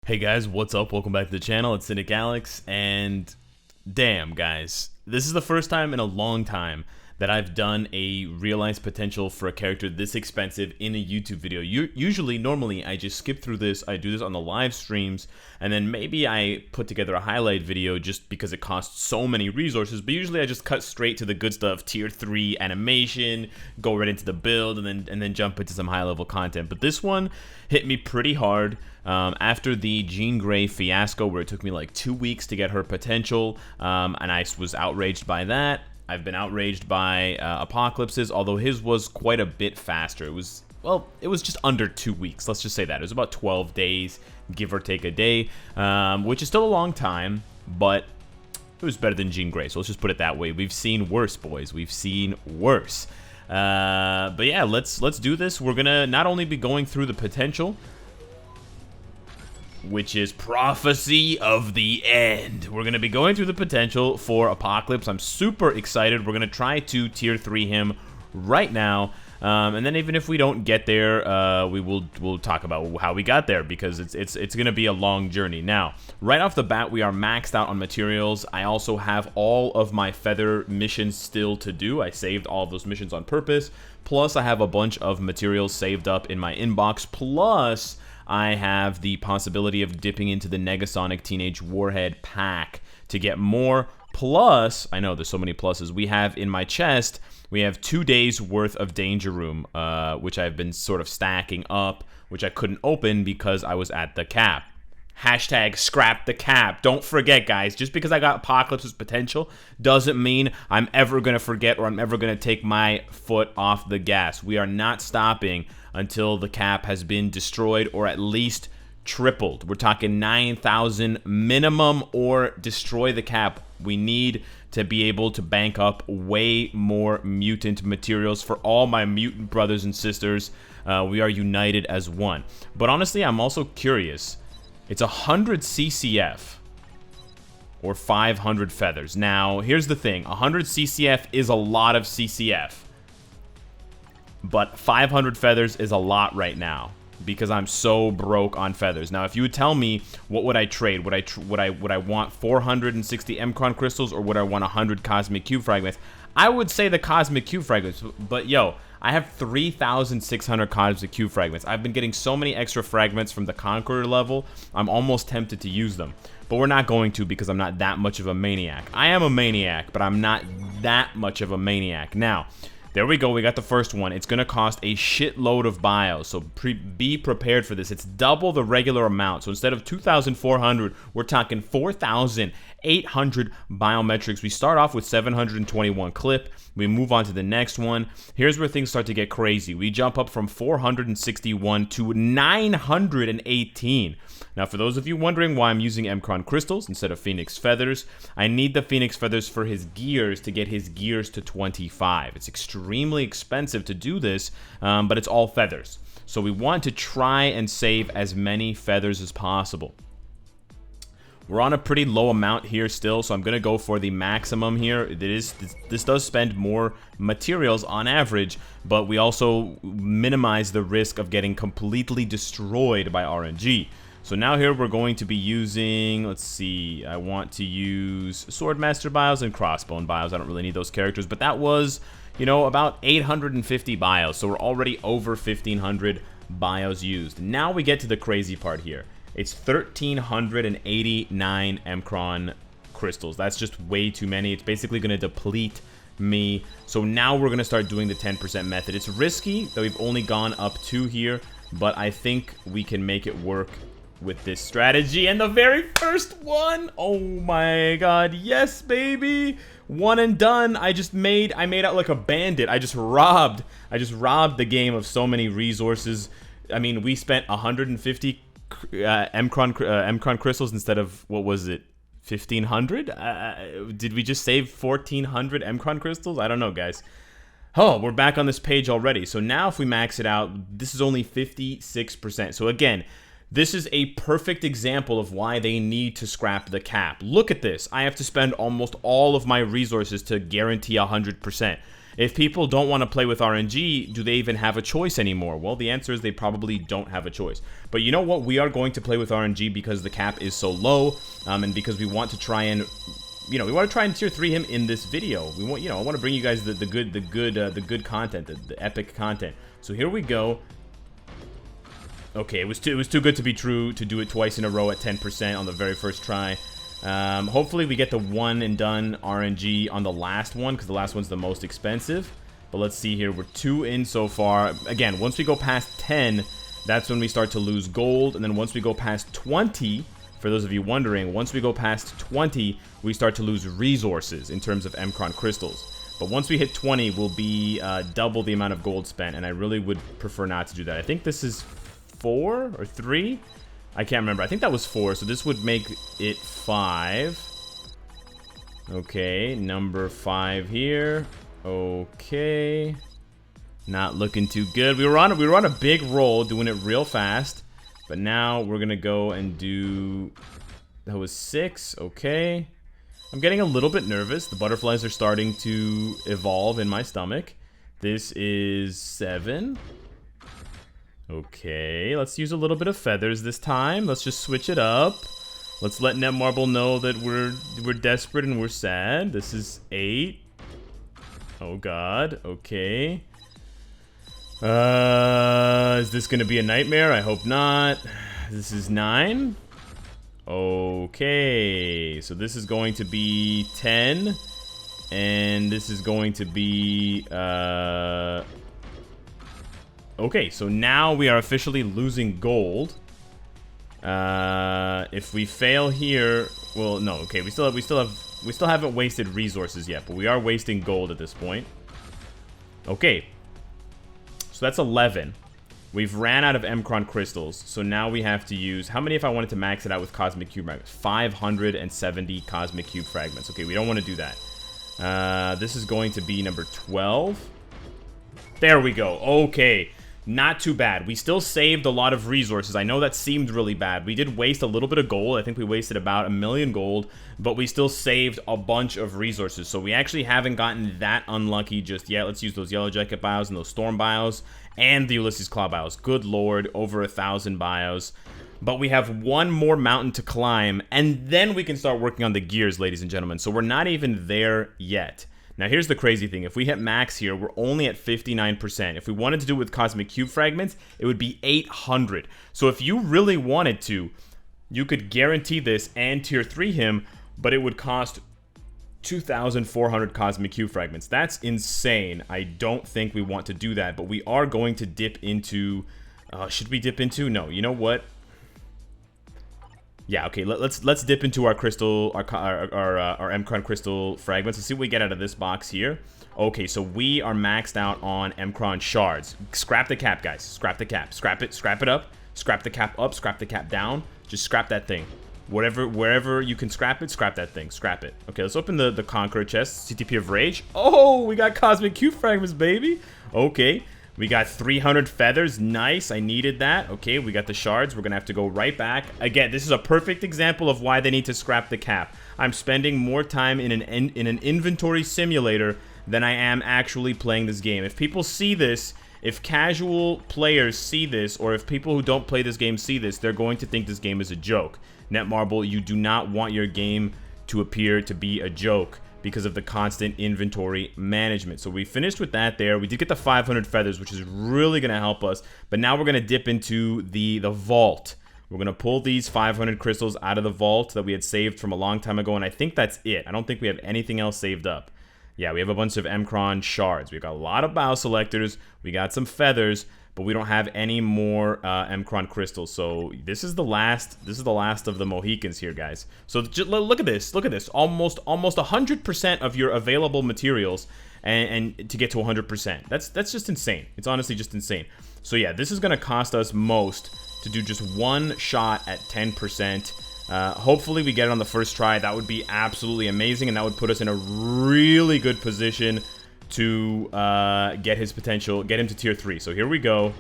Hey guys, what's up? Welcome back to the channel. It's Cynicalex, and damn guys, this is the first time in a long time that I've done a realized potential for a character this expensive in a YouTube video. Normally, I just skip through this. I do this on the live streams, and then maybe I put together a highlight video just because it costs so many resources, but usually I just cut straight to the good stuff, tier 3 animation, go right into the build, and then jump into some high-level content. But this one hit me pretty hard. After the Jean Grey fiasco, where it took me like 2 weeks to get her potential, and I was outraged by that. I've been outraged by Apocalypse's, although his was quite a bit faster. It was just under 2 weeks. Let's just say that. It was about 12 days, give or take a day, which is still a long time, but it was better than Jean Grey, so let's just put it that way. We've seen worse, boys. We've seen worse. But yeah, let's do this. We're gonna not only be going through the potential, which is Prophecy of the End. We're going to be going through the potential for Apocalypse. I'm super excited. We're going to try to tier 3 him right now. And then even if we don't get there, we'll talk about how we got there, because it's going to be a long journey. Now, right off the bat, we are maxed out on materials. I also have all of my feather missions still to do. I saved all of those missions on purpose. Plus, I have a bunch of materials saved up in my inbox. Plus, I have the possibility of dipping into the Negasonic Teenage Warhead pack to get more. Plus, I know there's so many pluses, we have in my chest, we have 2 days worth of Danger Room, which I've been sort of stacking up, which I couldn't open because I was at the cap. Hashtag scrap the cap. Don't forget, guys, just because I got Apocalypse's potential doesn't mean I'm ever going to forget or I'm ever going to take my foot off the gas. We are not stopping until the cap has been destroyed or at least tripled. We're talking 9,000 minimum, or destroy the cap. We need to be able to bank up way more mutant materials for all my mutant brothers and sisters. We are united as one. But honestly, I'm also curious. It's 100 CCF or 500 feathers. Now, here's the thing. 100 CCF is a lot of CCF. But 500 feathers is a lot right now because I'm so broke on feathers. Now, if you would tell me what would I trade, would I want 460 Mcron crystals, or would I want 100 Cosmic Cube fragments? I would say the Cosmic Cube fragments, but yo, I have 3,600 Cosmic Cube fragments. I've been getting so many extra fragments from the Conqueror level, I'm almost tempted to use them. But we're not going to, because I'm not that much of a maniac. I am a maniac, but I'm not that much of a maniac. Now, there we go, we got the first one. It's going to cost a shitload of bios, so be prepared for this. It's double the regular amount. So instead of 2,400, we're talking 4,800 biometrics. We start off with 721 clip. We move on to the next one. Here's where things start to get crazy. We jump up from 461 to 918. Now, for those of you wondering why I'm using Mcron crystals instead of Phoenix feathers, I need the Phoenix feathers for his gears to get his gears to 25. It's extremely expensive to do this, but it's all feathers. So we want to try and save as many feathers as possible. We're on a pretty low amount here still, so I'm going to go for the maximum here. This does spend more materials on average, but we also minimize the risk of getting completely destroyed by RNG. So now here we're going to be using, let's see, I want to use Swordmaster bios and Crossbone bios. I don't really need those characters, but that was, you know, about 850 bios. So we're already over 1,500 bios used. Now we get to the crazy part here. It's 1,389 Mcron crystals. That's just way too many. It's basically going to deplete me. So now we're going to start doing the 10% method. It's risky that we've only gone up 2 here, but I think we can make it work with this strategy. And the very first one, oh my god, yes baby, one and done. I made out like a bandit. I just robbed the game of so many resources. I mean, we spent 150 Mcron crystals instead of, what was it, 1,500? Did we just save 1,400 Mcron crystals? I don't know, guys. Oh, we're back on this page already. So now if we max it out, this is only 56%. So again, this is a perfect example of why they need to scrap the cap. Look at this. I have to spend almost all of my resources to guarantee 100%. If people don't want to play with RNG, do they even have a choice anymore? Well, the answer is they probably don't have a choice. But you know what? We are going to play with RNG because the cap is so low, and because we want to try and, we want to try and tier 3 him in this video. We want, I want to bring you guys the good content, the epic content. So here we go. Okay, it was too good to be true to do it twice in a row at 10% on the very first try. Hopefully we get the one and done RNG on the last one, because the last one's the most expensive. But let's see here. We're 2 in so far. Again, once we go past 10, that's when we start to lose gold. And then once we go past 20, for those of you wondering, once we go past 20, we start to lose resources in terms of Emcron crystals. But once we hit 20, we'll be double the amount of gold spent. And I really would prefer not to do that. I think this is 4 or 3. I can't remember. I think that was 4, so this would make it 5. Okay, number 5 here. Okay. Not looking too good. We were on a big roll, doing it real fast. But now we're gonna go and do... That was 6. Okay. I'm getting a little bit nervous. The butterflies are starting to evolve in my stomach. This is 7. Okay, let's use a little bit of feathers this time. Let's just switch it up. Let's let Netmarble know that we're desperate and we're sad. This is 8. Oh god. Okay. Is this gonna be a nightmare? I hope not. This is 9. Okay, so this is going to be 10, and this is going to be okay, so now we are officially losing gold. If we fail here, well, no, okay, we still haven't wasted resources yet, but we are wasting gold at this point. Okay, so that's 11. We've ran out of Emcron crystals, so now we have to use, how many if I wanted to max it out with cosmic cube fragments? 570 cosmic cube fragments. Okay, we don't want to do that. This is going to be number 12. There we go. Okay. Not too bad. We still saved a lot of resources. I know that seemed really bad. We did waste a little bit of gold. I think we wasted about 1 million gold, but we still saved a bunch of resources. So we actually haven't gotten that unlucky just yet. Let's use those yellow jacket bios and those storm bios and the Ulysses Claw bios. Good lord, over 1,000 bios. But we have one more mountain to climb, and then we can start working on the gears, ladies and gentlemen. So we're not even there yet. Now, here's the crazy thing. If we hit max here, we're only at 59%. If we wanted to do it with Cosmic Cube Fragments, it would be 800. So if you really wanted to, you could guarantee this and Tier 3 him, but it would cost 2,400 Cosmic Cube Fragments. That's insane. I don't think we want to do that, but we are going to dip into... should we dip into? No, you know what? Yeah, okay, let's dip into our crystal, our Emcron crystal fragments. Let's see what we get out of this box here. Okay, so we are maxed out on Emcron shards. Scrap the cap, guys. Scrap the cap. Scrap it up. Scrap the cap up. Scrap the cap down. Just scrap that thing. Wherever you can scrap it, scrap that thing. Scrap it. Okay, let's open the Conqueror chest. CTP of Rage. Oh, we got Cosmic Cube Fragments, baby. Okay. We got 300 feathers. Nice. I needed that. Okay, we got the shards. We're going to have to go right back. Again, this is a perfect example of why they need to scrap the cap. I'm spending more time in an inventory simulator than I am actually playing this game. If people see this, if casual players see this, or if people who don't play this game see this, they're going to think this game is a joke. Netmarble, you do not want your game to appear to be a joke because of the constant inventory management. So we finished with that there. We did get the 500 feathers, which is really going to help us. But now we're going to dip into the vault. We're going to pull these 500 crystals out of the vault that we had saved from a long time ago. And I think that's it. I don't think we have anything else saved up. Yeah, we have a bunch of Emcron shards. We've got a lot of bio selectors. We got some feathers, but we don't have any more Emcron crystals. So this is the last of the Mohicans here, guys. So just look at this. Look at this. Almost 100% of your available materials and to get to 100%. That's just insane. It's honestly just insane. So yeah, this is going to cost us most to do just one shot at 10%. Hopefully we get it on the first try. That would be absolutely amazing, and that would put us in a really good position to get his potential, get him to tier 3. So here we go.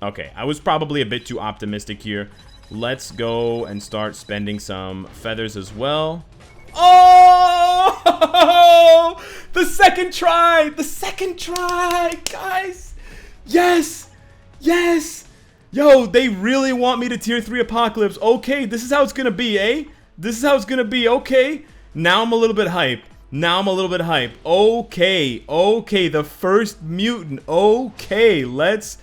Okay, I was probably a bit too optimistic here. Let's go and start spending some feathers as well. Oh! Oh, the second try, guys. Yes, yes. Yo, they really want me to tier 3 Apocalypse. Okay, this is how it's gonna be, eh? This is how it's gonna be, okay. Now I'm a little bit hype. Okay, okay, the first mutant. Okay, let's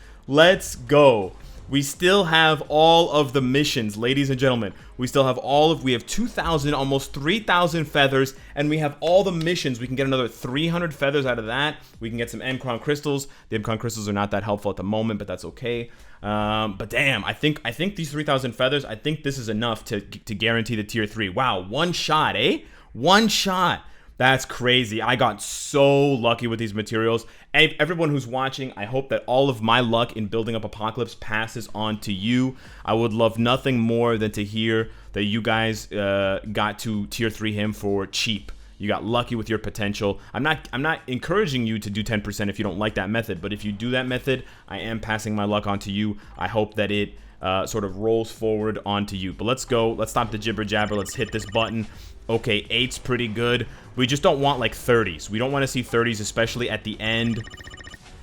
go. We still have all of the missions, ladies and gentlemen. We have 2,000, almost 3,000 feathers, and we have all the missions. We can get another 300 feathers out of that. We can get some M-Crown crystals. The M-Crown crystals are not that helpful at the moment, but that's okay. But damn, I think these 3,000 feathers, I think this is enough to guarantee the tier 3. Wow, one shot, eh? One shot. That's crazy. I got so lucky with these materials. And everyone who's watching, I hope that all of my luck in building up Apocalypse passes on to you. I would love nothing more than to hear that you guys got to tier 3 him for cheap. You got lucky with your potential. I'm not encouraging you to do 10% if you don't like that method, but if you do that method, I am passing my luck on to you. I hope that it sort of rolls forward onto you. But let's go. Let's stop the jibber jabber. Let's hit this button. Okay, 8's pretty good. We just don't want like 30s. We don't want to see 30s, especially at the end.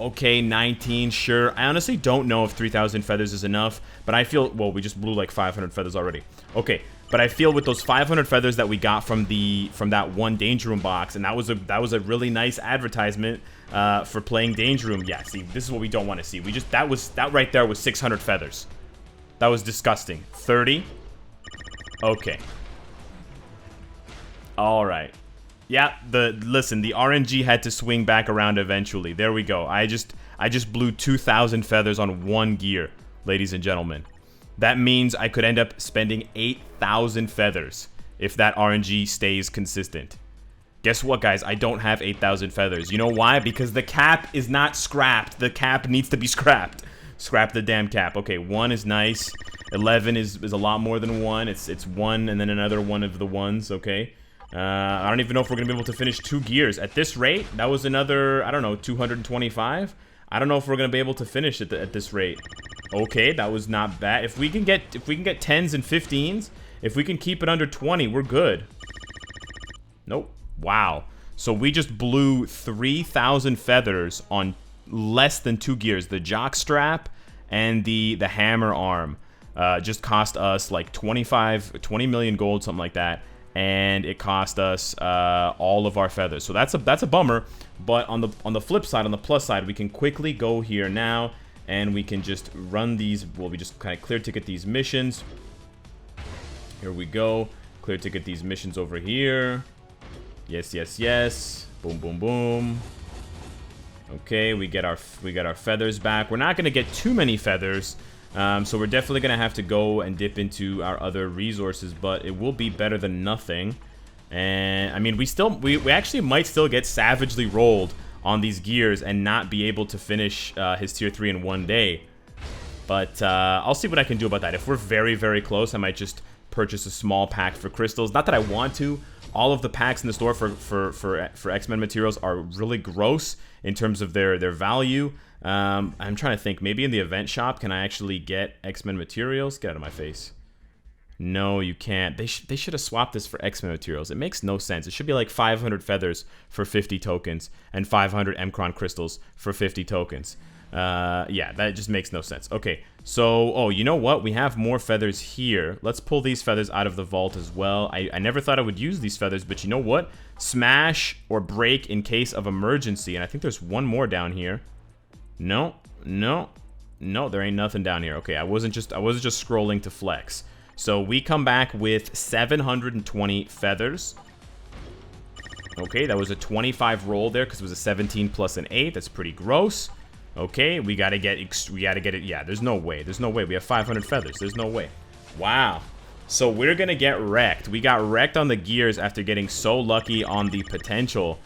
Okay, 19, sure. I honestly don't know if 3,000 feathers is enough, but I feel, well, we just blew like 500 feathers already. Okay, but I feel with those 500 feathers that we got from that one Danger Room box, and that was a really nice advertisement for playing Danger Room. Yeah, see, this is what we don't want to see. That right there was 600 feathers. That was disgusting. 30. Okay. All right. Yeah, listen, the RNG had to swing back around eventually. There we go. I just blew 2,000 feathers on one gear, ladies and gentlemen. That means I could end up spending 8,000 feathers if that RNG stays consistent. Guess what, guys? I don't have 8,000 feathers. You know why? Because the cap is not scrapped. The cap needs to be scrapped. Scrap the damn cap. Okay, 1 is nice. 11 is a lot more than 1. It's 1 and then another one of the ones, okay? I don't even know if we're going to be able to finish 2 gears. At this rate, that was another, I don't know, 225? I don't know if we're going to be able to finish it at this rate. Okay, that was not bad. If we can get 10s and 15s, if we can keep it under 20, we're good. Nope. Wow. So we just blew 3,000 feathers on less than 2 gears. The jock strap and the hammer arm just cost us like 20 million gold, something like that. And it cost us all of our feathers. So that's a bummer. But on the flip side, on the plus side, we can quickly go here now, and we can just run these. Well, we just kind of clear ticket these missions. Here we go. Clear ticket these missions over here. Yes, yes, yes. Boom, boom, boom. Okay, we get our feathers back. We're not gonna get too many feathers. So we're definitely going to have to go and dip into our other resources, but it will be better than nothing. And, I mean, we actually might still get savagely rolled on these gears and not be able to finish his tier 3 in one day. But I'll see what I can do about that. If we're very, very close, I might just purchase a small pack for crystals. Not that I want to. All of the packs in the store for X-Men materials are really gross in terms of their value. I'm trying to think. Maybe in the event shop, can I actually get X-Men materials? Get out of my face. No, you can't. They should have swapped this for X-Men materials. It makes no sense. It should be like 500 feathers for 50 tokens and 500 M-Crown crystals for 50 tokens. Yeah, that just makes no sense. Okay, so, oh, you know what? We have more feathers here. Let's pull these feathers out of the vault as well. I never thought I would use these feathers, but you know what? Smash or break in case of emergency. And I think there's one more down here. No, there ain't nothing down here. Okay, I wasn't just scrolling to flex. So we come back with 720 feathers. Okay, that was a 25 roll there because it was a 17 plus an 8. That's pretty gross. Okay, we gotta get it. Yeah, there's no way. We have 500 feathers. There's no way. Wow. So we're gonna get wrecked. We got wrecked on the gears after getting so lucky on the potential.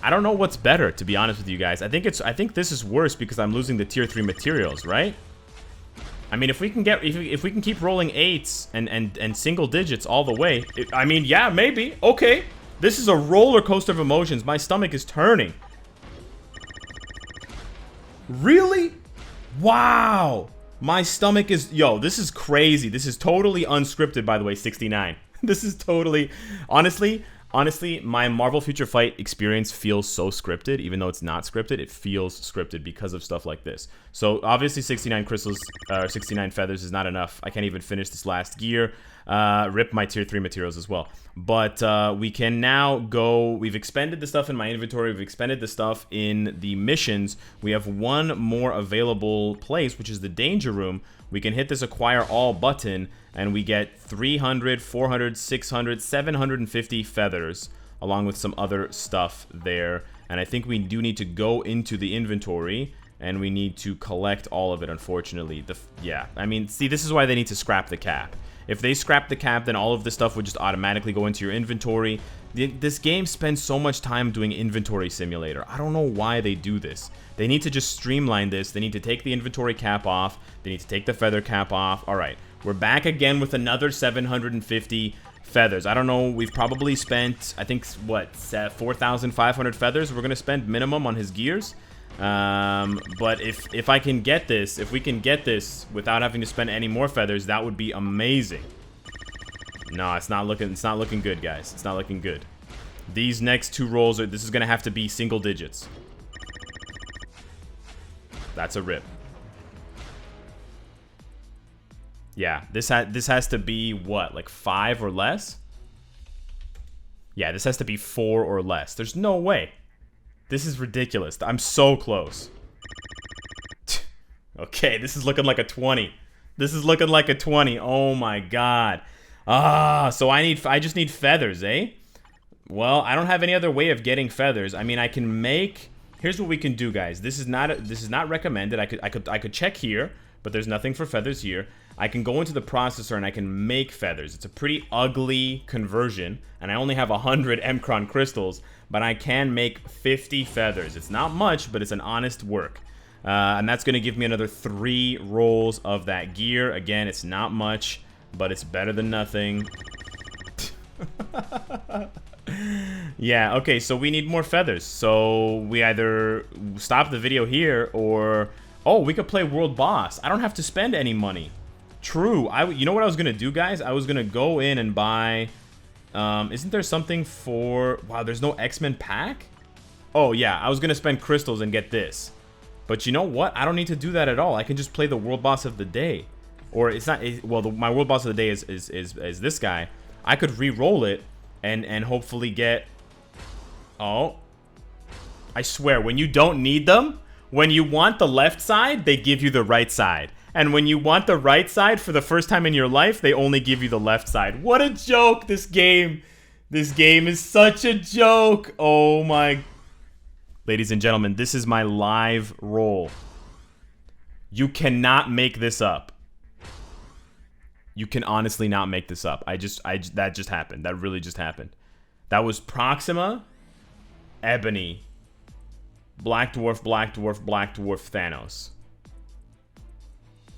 I don't know what's better, to be honest with you guys. I think this is worse because I'm losing the tier 3 materials, right? I mean, if we can keep rolling 8s and single digits all the way, I mean, yeah, maybe. Okay. This is a roller coaster of emotions. My stomach is turning. Really? Wow. My stomach is, yo, this is crazy. This is totally unscripted, by the way, 69. This is totally, honestly, Honestly, my Marvel Future Fight experience feels so scripted, even though it's not scripted. It feels scripted because of stuff like this. So obviously 69 crystals, 69 feathers is not enough. I can't even finish this last gear. Rip my tier 3 materials as well. But we can now go, we've expended the stuff in my inventory, we've expended the stuff in the missions. We have one more available place, which is the danger room. We can hit this acquire all button, and we get 300, 400, 600, 750 feathers, along with some other stuff there. And I think we do need to go into the inventory, and we need to collect all of it, unfortunately. Yeah, I mean, see, this is why they need to scrap the cap. If they scrap the cap, then all of this stuff would just automatically go into your inventory. This game spends so much time doing inventory simulator. I don't know why they do this. They need to just streamline this. They need to take the inventory cap off. They need to take the feather cap off. All right, we're back again with another 750 feathers. I don't know. We've probably spent, I think, what, 4,500 feathers we're going to spend minimum on his gears. But if I can get this, if we can get this without having to spend any more feathers, that would be amazing. No, it's not looking good, guys. It's not looking good. These next two rolls this is gonna have to be single digits. That's a rip. Yeah, this has to be what, like 5 or less? Yeah, this has to be 4 or less. There's no way. This is ridiculous. I'm so close. Okay, this is looking like a 20. This is looking like a 20. Oh my god. So I just need feathers, eh? Well, I don't have any other way of getting feathers. I mean, I can make. Here's what we can do, guys. This is not recommended. I could check here, but there's nothing for feathers here. I can go into the processor and I can make feathers. It's a pretty ugly conversion, and I only have 100 Mcron crystals, but I can make 50 feathers. It's not much, but it's an honest work. And that's going to give me another 3 rolls of that gear. Again, it's not much, but it's better than nothing. Yeah, okay, so we need more feathers. So we either stop the video here or... Oh, we could play World Boss. I don't have to spend any money. True. You know what I was going to do, guys? I was going to go in and buy... isn't there something for... Wow, there's no X-Men pack? Oh, yeah, I was going to spend crystals and get this. But you know what? I don't need to do that at all. I can just play the World Boss of the Day. Or it's not... Well, my World Boss of the Day is this guy. I could re-roll it and hopefully get... Oh. I swear, when you don't need them, when you want the left side, they give you the right side. And when you want the right side for the first time in your life, they only give you the left side. What a joke, this game. This game is such a joke. Oh my... Ladies and gentlemen, this is my live roll. You cannot make this up. You can honestly not make this up. That just happened. That really just happened. That was Proxima, Ebony, Black Dwarf, Black Dwarf, Black Dwarf, Thanos.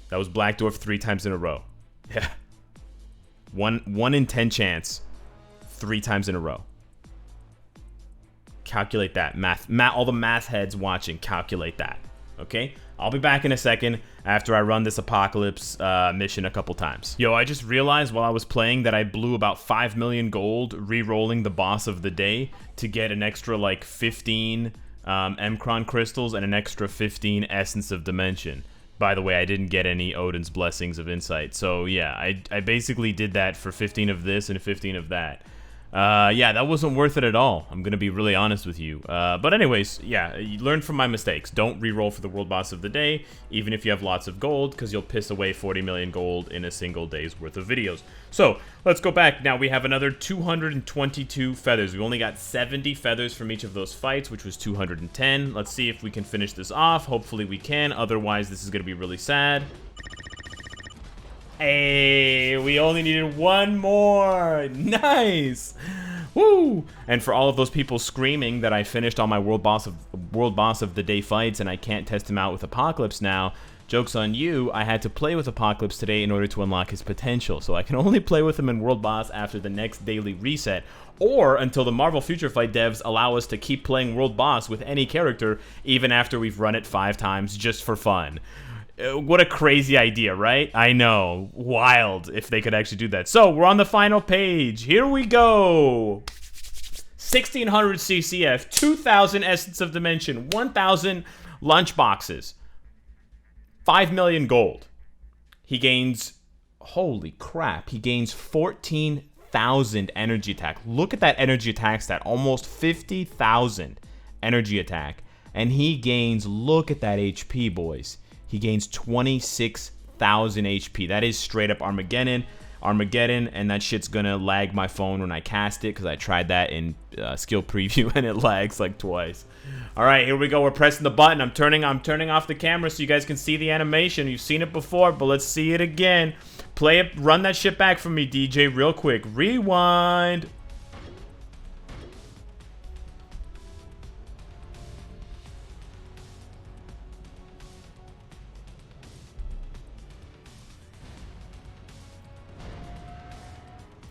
That was Black Dwarf 3 times in a row. Yeah. 1 in 10 chance. 3 times in a row. Calculate that. Math. All the math heads watching, calculate that. Okay? I'll be back in a second after I run this Apocalypse mission a couple times. Yo, I just realized while I was playing that I blew about 5 million gold re-rolling the boss of the day to get an extra like 15 Mcron crystals and an extra 15 Essence of Dimension. By the way, I didn't get any Odin's Blessings of Insight. So yeah, I basically did that for 15 of this and 15 of that. Yeah, that wasn't worth it at all. I'm gonna be really honest with you. But anyways, yeah, you learn from my mistakes. Don't re-roll for the World Boss of the Day, even if you have lots of gold, because you'll piss away 40 million gold in a single day's worth of videos. So, let's go back. Now, we have another 222 feathers. We only got 70 feathers from each of those fights, which was 210. Let's see if we can finish this off. Hopefully we can. Otherwise, this is gonna be really sad. Hey, we only needed 1 more. Nice. Woo! And for all of those people screaming that I finished all my World Boss of the Day fights and I can't test him out with Apocalypse now, joke's on you. I had to play with Apocalypse today in order to unlock his potential. So I can only play with him in World Boss after the next daily reset, or until the Marvel Future Fight devs allow us to keep playing World Boss with any character even after we've run it 5 times just for fun. What a crazy idea, right? I know. Wild if they could actually do that. So, we're on the final page. Here we go. 1600 CCF, 2000 Essence of Dimension, 1000 lunchboxes, 5 million gold. He gains, holy crap, he gains 14,000 energy attack. Look at that energy attack stat, almost 50,000 energy attack. And he gains, look at that HP, boys. He gains 26,000 HP. That is straight up Armageddon, and that shit's gonna lag my phone when I cast it, because I tried that in skill preview and it lags like twice. All right, here we go. We're pressing the button. I'm turning off the camera so you guys can see the animation. You've seen it before, but let's see it again. Play it. Run that shit back for me, DJ, real quick. Rewind.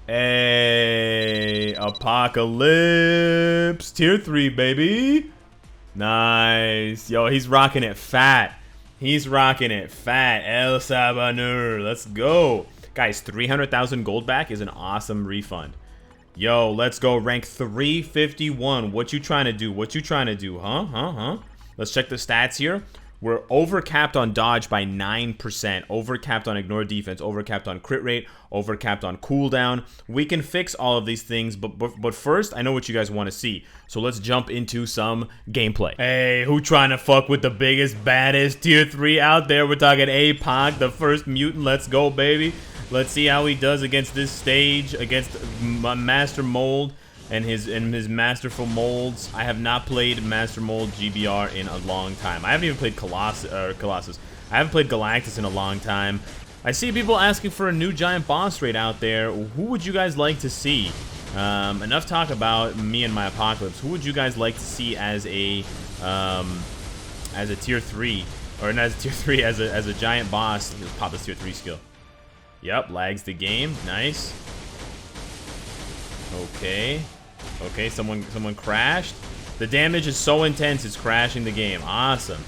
Hey, Apocalypse. Tier 3, baby. Nice. Yo, he's rocking it fat. He's rocking it fat. El Sabanur. Let's go. Guys, 300,000 gold back is an awesome refund. Yo, let's go. Rank 351. What you trying to do? What you trying to do? Huh? Let's check the stats here. We're overcapped on dodge by 9%, overcapped on ignore defense, overcapped on crit rate, overcapped on cooldown. We can fix all of these things, but first, I know what you guys want to see. So let's jump into some gameplay. Hey, who trying to fuck with the biggest, baddest tier 3 out there? We're talking APOC, the first mutant. Let's go, baby. Let's see how he does against this stage, against Master Mold and his masterful molds. I have not played Master Mold GBR in a long time. I haven't even played Colossus. I haven't played Galactus in a long time. I see people asking for a new giant boss raid out there. Who would you guys like to see? Enough talk about me and my Apocalypse. Who would you guys like to see as a tier 3, or not as a tier 3, as a giant boss? Let's pop this tier 3 skill. Yep, lags the game. Nice. Okay, someone crashed. The damage is so intense, it's crashing the game. Awesome.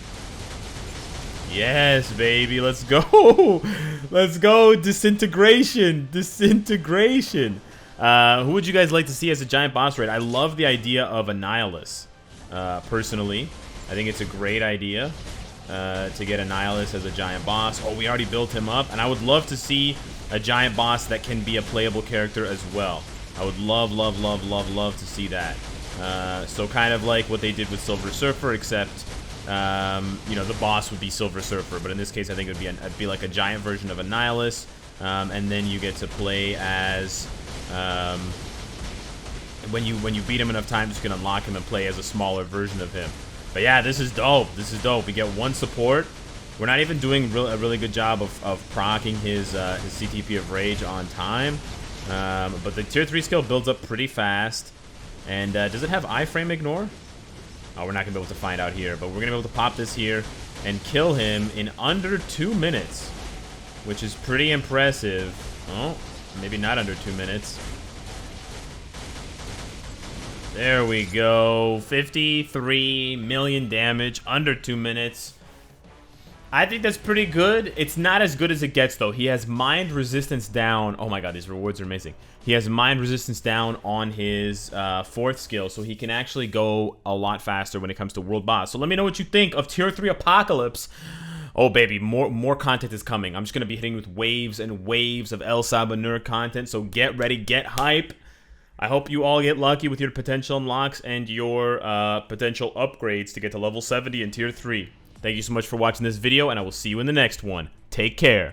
Yes, baby, let's go. Let's go. Disintegration. Who would you guys like to see as a giant boss raid? I love the idea of Annihilus. Personally, I think it's a great idea to get Annihilus as a giant boss. Oh, we already built him up, and I would love to see a giant boss that can be a playable character as well. I would love to see that. So kind of like what they did with Silver Surfer, except you know, the boss would be Silver Surfer, but in this case I think it'd be like a giant version of Annihilus, and then you get to play as when you beat him enough times, you can unlock him and play as a smaller version of him. But yeah, this is dope. We get one support. We're not even doing a really good job of proccing his CTP of Rage on time. But the tier 3 skill builds up pretty fast. And does it have iframe ignore? Oh, we're not gonna be able to find out here, but we're gonna be able to pop this here and kill him in under 2 minutes, which is pretty impressive. Oh, maybe not under 2 minutes. There we go. 53 million damage, under 2 minutes. I think that's pretty good. It's not as good as it gets, though. He has mind resistance down. Oh my god, these rewards are amazing. He has mind resistance down on his 4th skill, so he can actually go a lot faster when it comes to world boss. So let me know what you think of tier 3 Apocalypse. Oh baby, more content is coming. I'm just gonna be hitting with waves and waves of El Sabanur content, so get ready, get hype. I hope you all get lucky with your potential unlocks and your potential upgrades to get to level 70 in tier 3. Thank you so much for watching this video, and I will see you in the next one. Take care.